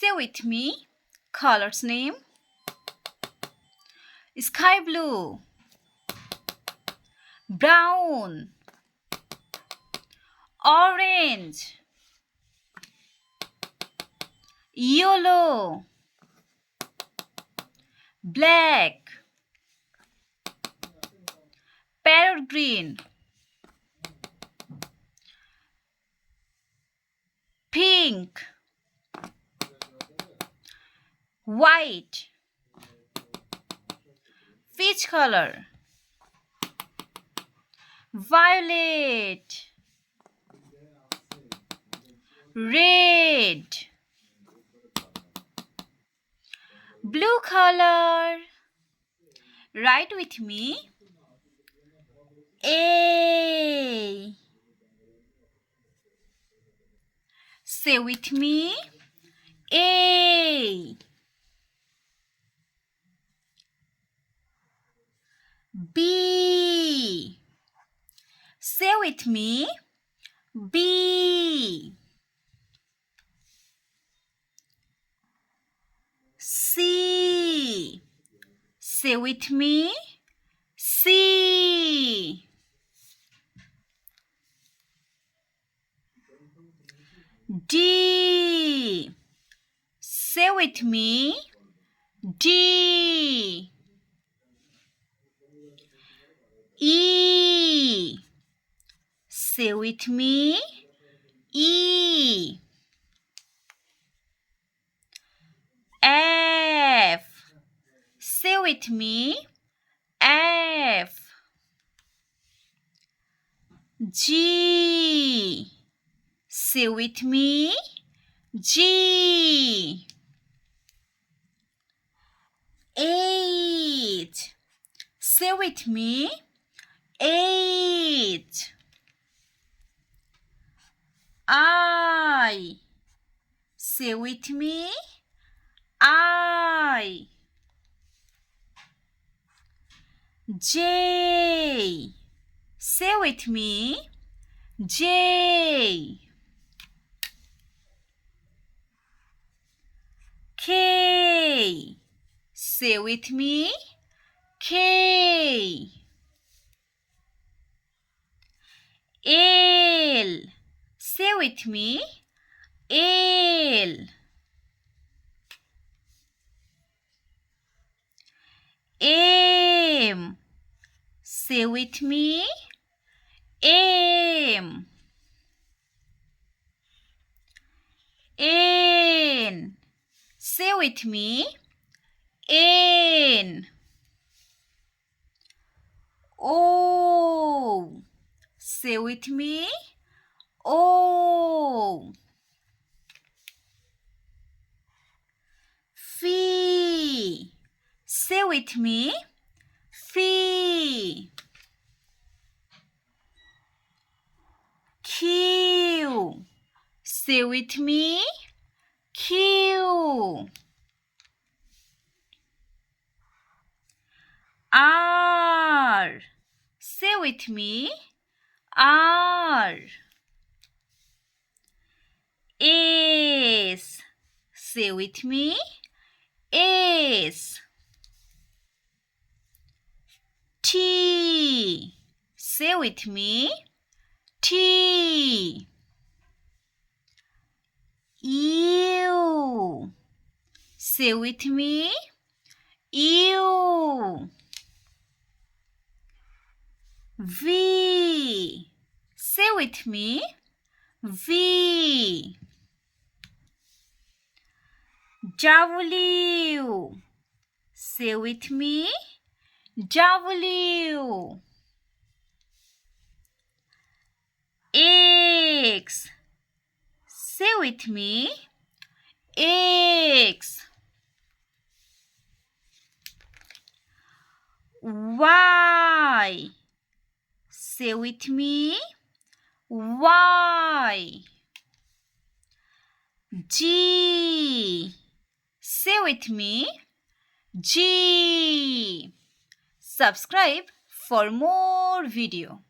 Say with me. Colors name. Sky blue, brown, orange, yellow, black, parrot green, pink, white, peach color, violet, red, blue color. Write with me. A. Say with me. A. B. Say with me. B. C. Say with me. C. D. Say with me. D. E. Say with me. E. F. Say with me. F. G. Say with me. G. H. Say with me. H. I. Say with me. I. J. Say with me. J. K. Say with me. K. L. Say with me. L. M. Say with me. M. N. Say with me. N. O. Say with me. O. Phi. Say with me. Phi. Q. Say with me. Q. R. Say with me. R. S. Say with me. S. T. Say with me. T. U. Say with me. U. V. Say with me. V. W. Say with me. W. X. Say with me. X. Y. Say with me. Y. G. Say with me. G. Subscribe for more video.